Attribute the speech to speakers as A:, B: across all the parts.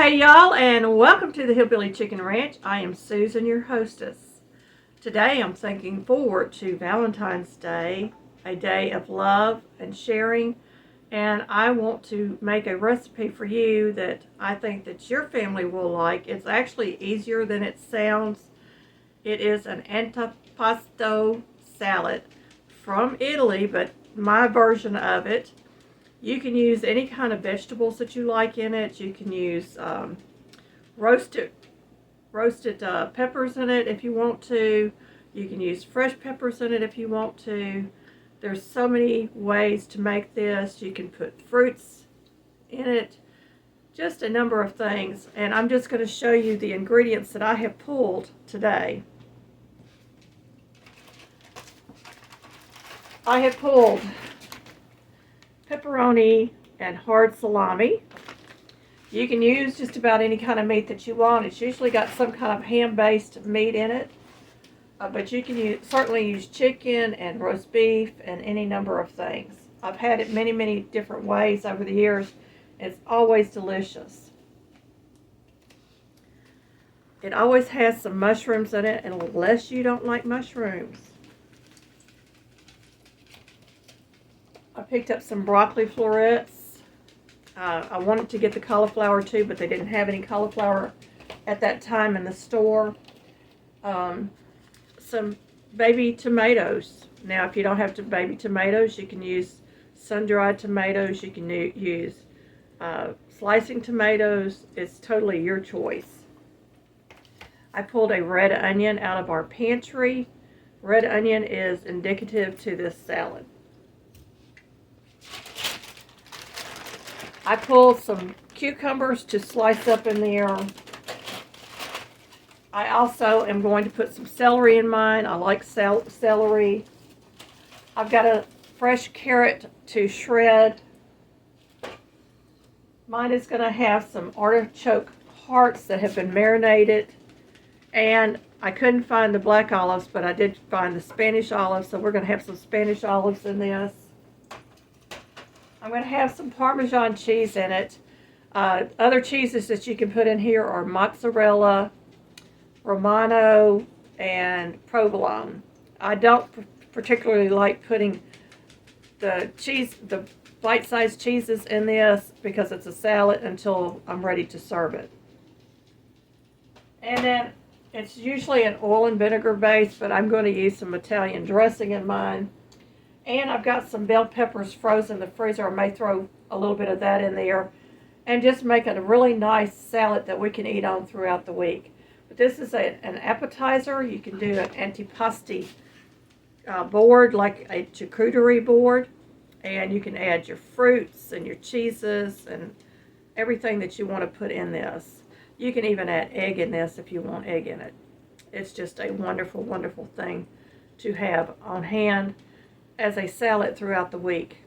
A: Hey y'all, and welcome to the Hillbilly Chicken Ranch. I am Susan, your hostess. Today I'm thinking forward to Valentine's Day, a day of love and sharing, and I want to make a recipe for you that I think that your family will like. It's actually easier than it sounds. It is an antipasto salad from Italy, but my version of it. You can use any kind of vegetables that you like in it. You can use roasted peppers in it if you want to. You can use fresh peppers in it if you want to. There's so many ways to make this. You can put fruits in it, just a number of things. And I'm just going to show you the ingredients that I have pulled today. I have pulled pepperoni and hard salami. You can use just about any kind of meat that you want. It's usually got some kind of ham-based meat in it, but you can certainly use chicken and roast beef and any number of things. I've had it many different ways over the years. It's always delicious. It always has some mushrooms in it, unless you don't like mushrooms. I picked up some broccoli florets. I wanted to get the cauliflower too, but they didn't have any cauliflower at that time in the store. Some baby tomatoes. Now, if you don't have baby tomatoes, you can use sun-dried tomatoes. You can use slicing tomatoes. It's totally your choice. I pulled a red onion out of our pantry. Red onion is indicative to this salad. I pulled some cucumbers to slice up in there. I also am going to put some celery in mine. I like celery. I've got a fresh carrot to shred. Mine is going to have some artichoke hearts that have been marinated. And I couldn't find the black olives, but I did find the Spanish olives, so we're going to have some Spanish olives in this. I'm going to have some Parmesan cheese in it. Other cheeses that you can put in here are mozzarella, Romano, and provolone. I don't particularly like putting the bite-sized cheeses in this because it's a salad until I'm ready to serve it. And then it's usually an oil and vinegar base, but I'm going to use some Italian dressing in mine. And I've got some bell peppers frozen in the freezer. I may throw a little bit of that in there and just make it a really nice salad that we can eat on throughout the week. But this is an appetizer. You can do an antipasti board, like a charcuterie board. And you can add your fruits and your cheeses and everything that you want to put in this. You can even add egg in this if you want egg in it. It's just a wonderful thing to have on hand as a salad throughout the week.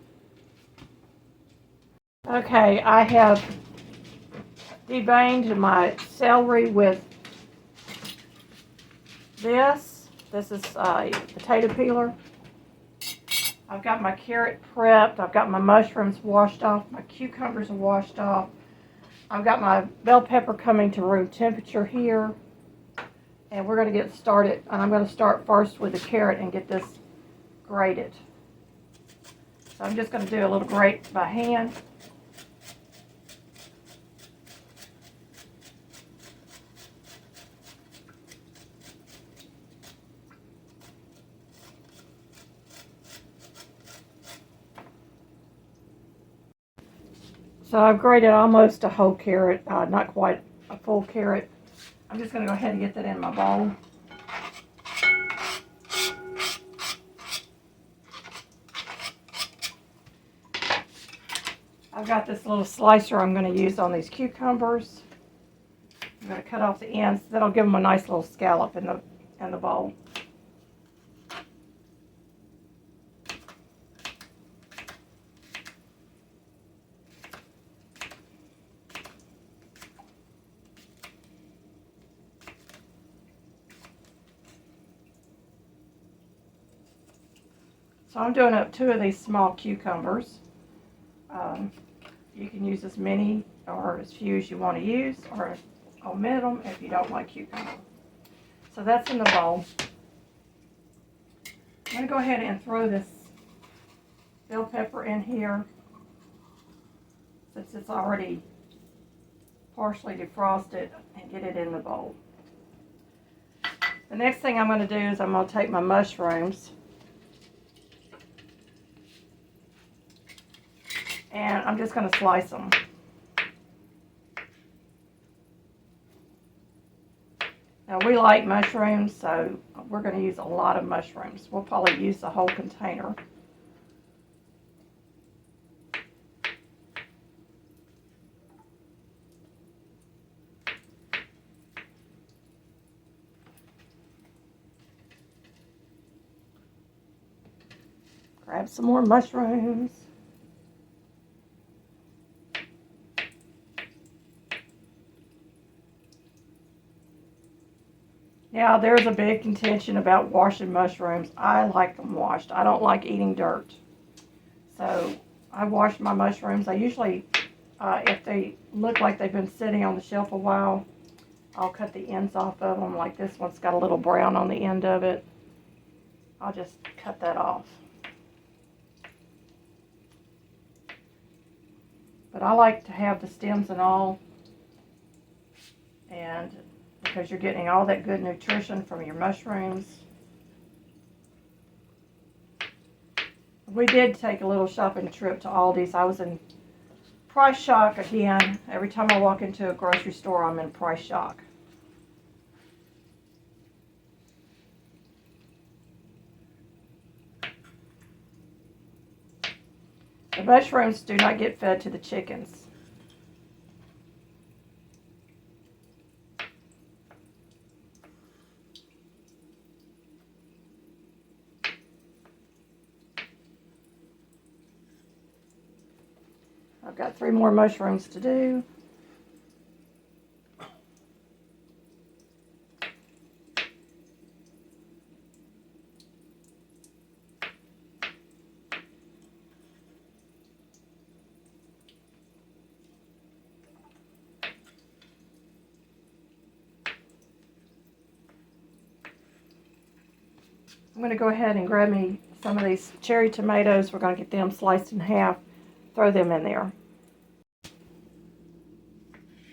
A: Okay, I have deveined my celery with this. This is a potato peeler. I've got my carrot prepped. I've got my mushrooms washed off. My cucumbers are washed off. I've got my bell pepper coming to room temperature here. And we're going to get started. And I'm going to start first with the carrot and get this grated. So I'm just going to do a little grate by hand. So I've grated almost a whole carrot, not quite a full carrot. I'm just going to go ahead and get that in my bowl. I've got this little slicer I'm going to use on these cucumbers. I'm going to cut off the ends. That'll give them a nice little scallop in the bowl. So I'm doing up 2 of these small cucumbers. You can use as many or as few as you want to use, or omit them if you don't like cucumber. So that's in the bowl. I'm going to go ahead and throw this bell pepper in here since it's already partially defrosted, and get it in the bowl. The next thing I'm going to do is I'm going to take my mushrooms and I'm just going to slice them. Now we like mushrooms, so we're going to use a lot of mushrooms. We'll probably use the whole container. Grab some more mushrooms. Now, there's a big contention about washing mushrooms. I like them washed. I don't like eating dirt. So, I wash my mushrooms. I usually, if they look like they've been sitting on the shelf a while, I'll cut the ends off of them. Like this one's got a little brown on the end of it. I'll just cut that off. But I like to have the stems and all, and because you're getting all that good nutrition from your mushrooms. We did take a little shopping trip to Aldi's. I was in price shock again. Every time I walk into a grocery store, I'm in price shock. The mushrooms do not get fed to the chickens. I've got 3 more mushrooms to do. I'm going to go ahead and grab me some of these cherry tomatoes. We're going to get them sliced in half, throw them in there.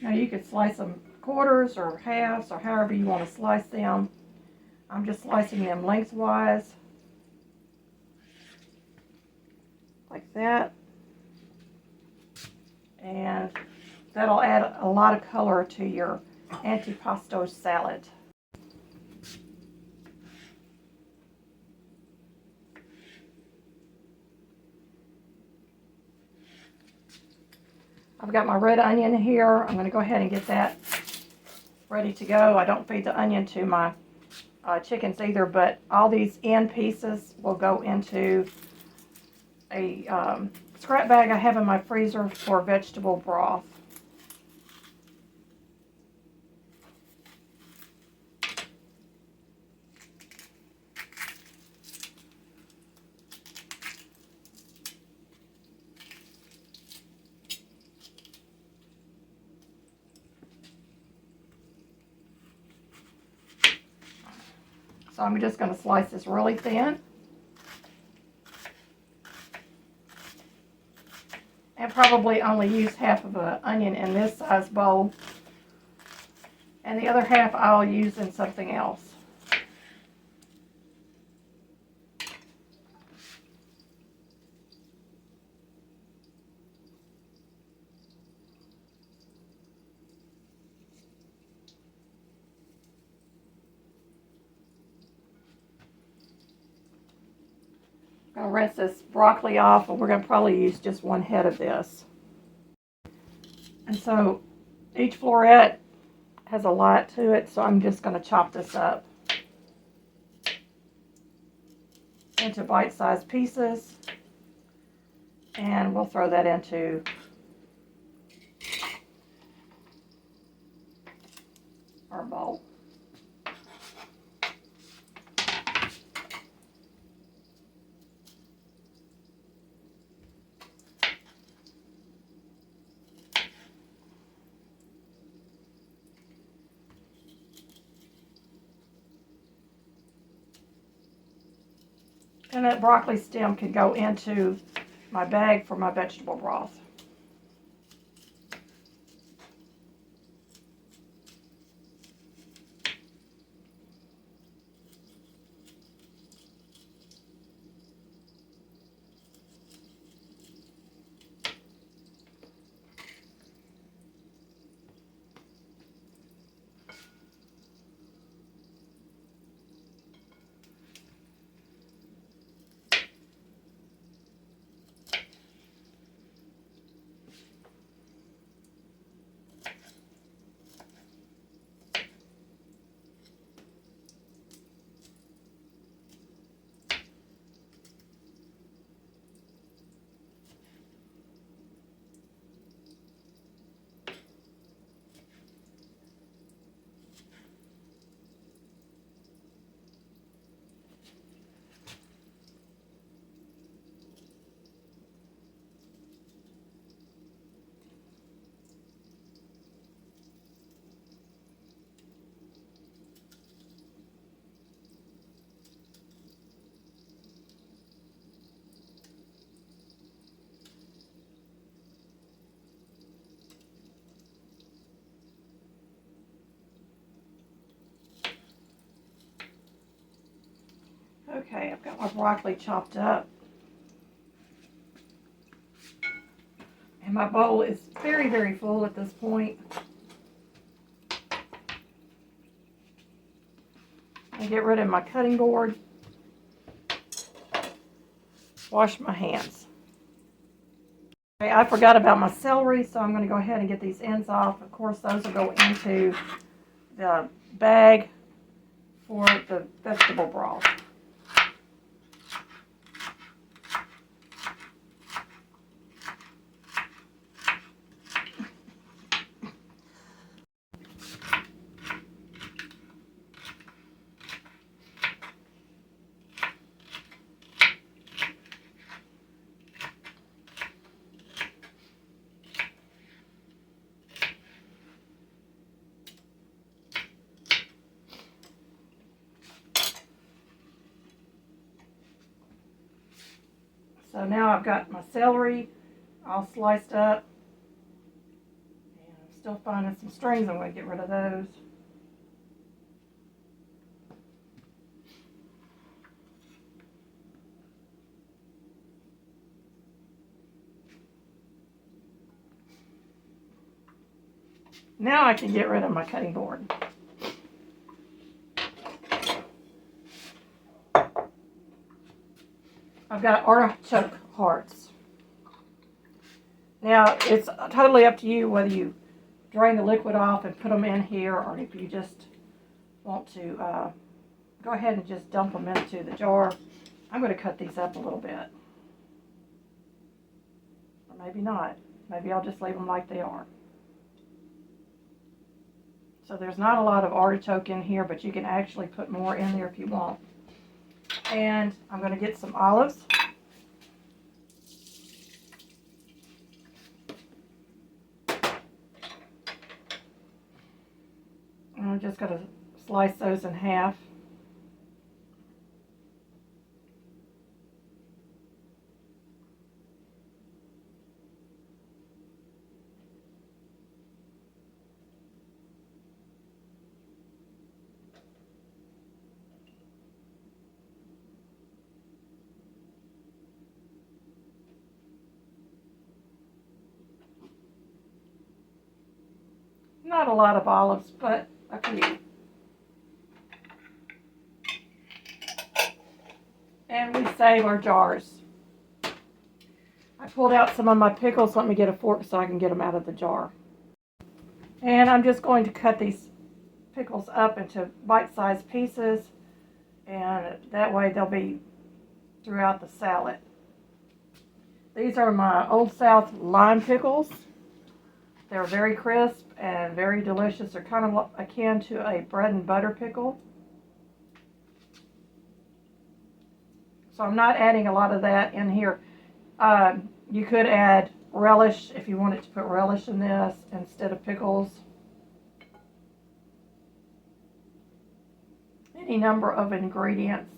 A: Now you could slice them quarters or halves or however you want to slice them. I'm just slicing them lengthwise, like that. And that'll add a lot of color to your antipasto salad. I've got my red onion here. I'm going to go ahead and get that ready to go. I don't feed the onion to my chickens either, but all these end pieces will go into a scrap bag I have in my freezer for vegetable broth. So I'm just going to slice this really thin. And probably only use half of an onion in this size bowl. And the other half I'll use in something else. I'm going to rinse this broccoli off, and we're going to probably use just 1 head of this. And so each floret has a lot to it, so I'm just going to chop this up into bite-sized pieces, and we'll throw that into our bowl. And that broccoli stem can go into my bag for my vegetable broth. Okay, I've got my broccoli chopped up. And my bowl is very, very full at this point. I get rid of my cutting board. Wash my hands. Okay, I forgot about my celery, so I'm going to go ahead and get these ends off. Of course, those will go into the bag for the vegetable broth. So now I've got my celery all sliced up. And I'm still finding some strings. I'm going to get rid of those. Now I can get rid of my cutting board. I've got artichoke hearts. Now, it's totally up to you whether you drain the liquid off and put them in here, or if you just want to go ahead and just dump them into the jar. I'm going to cut these up a little bit. Or maybe not. Maybe I'll just leave them like they are. So there's not a lot of artichoke in here, but you can actually put more in there if you want. And I'm going to get some olives. And I'm just going to slice those in half. Not a lot of olives, but a few. And we save our jars. I pulled out some of my pickles. Let me get a fork so I can get them out of the jar. And I'm just going to cut these pickles up into bite-sized pieces, and that way they'll be throughout the salad. These are my Old South lime pickles. They're very crisp and very delicious. They're kind of akin to a bread and butter pickle. So I'm not adding a lot of that in here. You could add relish if you wanted to put relish in this instead of pickles. Any number of ingredients.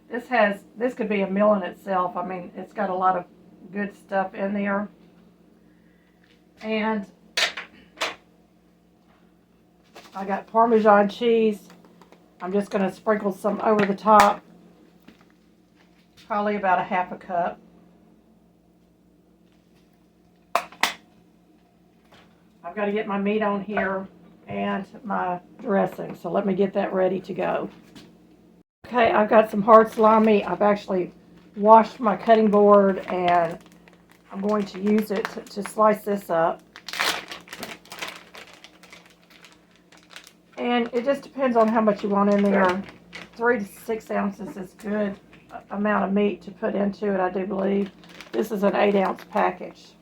A: This could be a meal in itself. I mean, it's got a lot of good stuff in there. And I got Parmesan cheese. I'm just going to sprinkle some over the top. Probably about a half a cup. I've got to get my meat on here and my dressing. So let me get that ready to go. Okay, I've got some hard salami. I've actually washed my cutting board and I'm going to use it to slice this up. And it just depends on how much you want in there. 3 to 6 ounces is good amount of meat to put into it, I do believe. This is an 8-ounce package.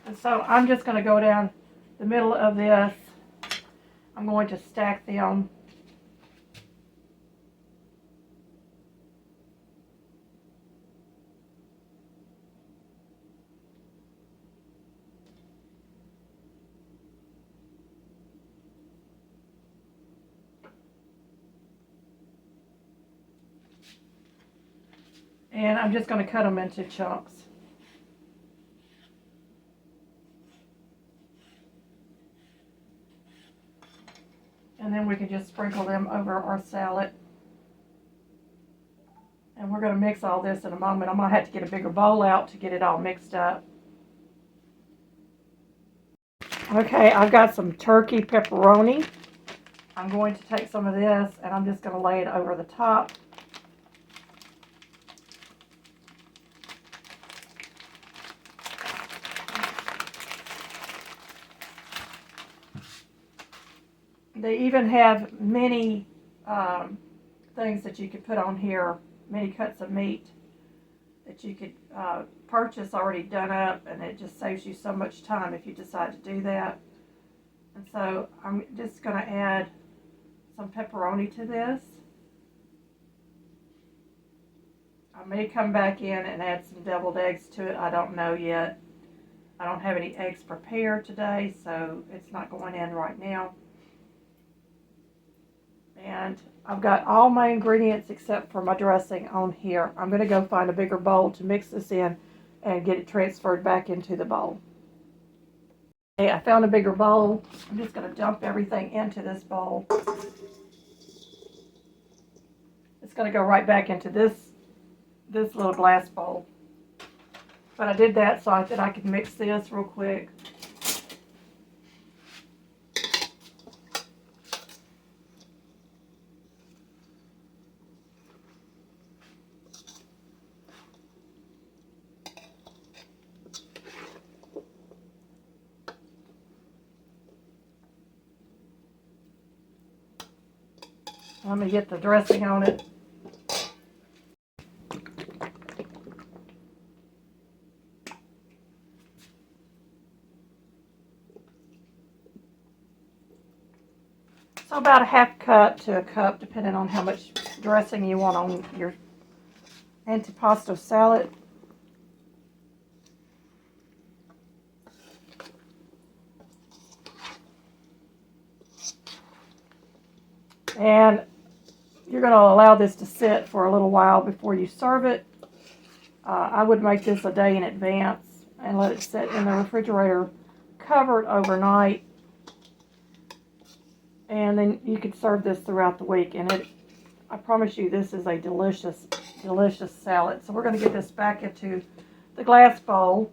A: And so I'm just going to go down the middle of this. I'm going to stack them. And I'm just going to cut them into chunks. And then we can just sprinkle them over our salad. And we're going to mix all this in a moment. I'm going to have to get a bigger bowl out to get it all mixed up. Okay, I've got some turkey pepperoni. I'm going to take some of this and I'm just going to lay it over the top. They even have mini things that you could put on here, mini cuts of meat that you could purchase already done up, and it just saves you so much time if you decide to do that. And so I'm just going to add some pepperoni to this. I may come back in and add some deviled eggs to it. I don't know yet. I don't have any eggs prepared today, so it's not going in right now. And I've got all my ingredients except for my dressing on here. I'm going to go find a bigger bowl to mix this in and get it transferred back into the bowl. Okay, I found a bigger bowl. I'm just going to dump everything into this bowl. It's going to go right back into this little glass bowl. But I did that so that I could mix this real quick. Let me get the dressing on it. So about a half cup to a cup, depending on how much dressing you want on your antipasto salad. And you're going to allow this to sit for a little while before you serve it. I would make this a day in advance and let it sit in the refrigerator covered overnight. And then you could serve this throughout the week. And I promise you, this is a delicious, delicious salad. So we're going to get this back into the glass bowl.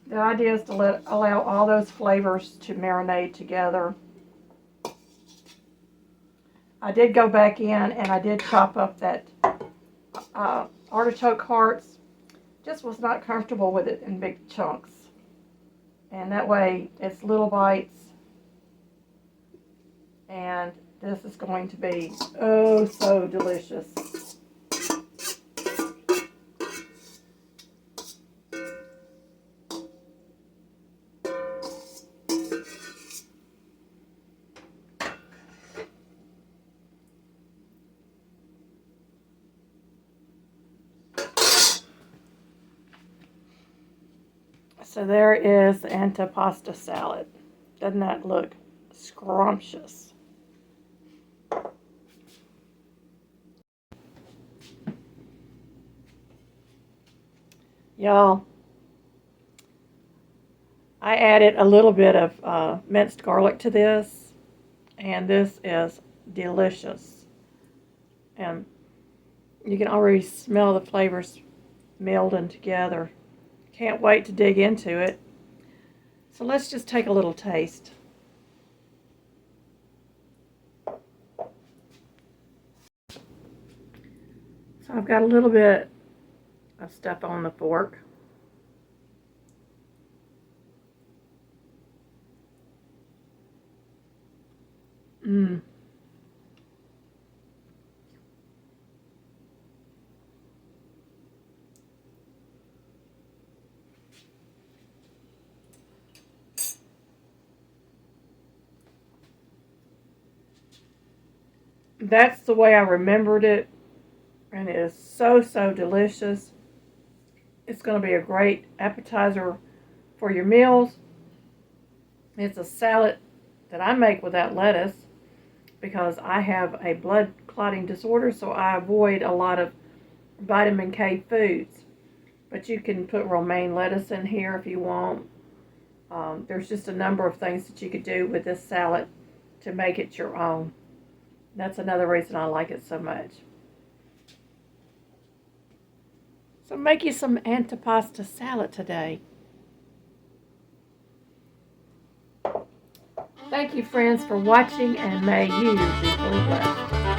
A: The idea is to allow all those flavors to marinate together. I did go back in and I did chop up that artichoke hearts. Just was not comfortable with it in big chunks. And that way it's little bites. And this is going to be oh so delicious. So there is the Antipasto salad. Doesn't that look scrumptious? Y'all, I added a little bit of minced garlic to this, and this is delicious. And you can already smell the flavors melding together. Can't wait to dig into it. So let's just take a little taste. So I've got a little bit of stuff on the fork. Mmm. That's the way I remembered it, and it is so, so delicious. It's going to be a great appetizer for your meals. It's a salad that I make without lettuce because I have a blood clotting disorder, so I avoid a lot of vitamin K foods. But you can put romaine lettuce in here if you want. There's just a number of things that you could do with this salad to make it your own. That's another reason I like it so much. So make you some antipasto salad today. Thank you, friends, for watching, and may you be fully blessed.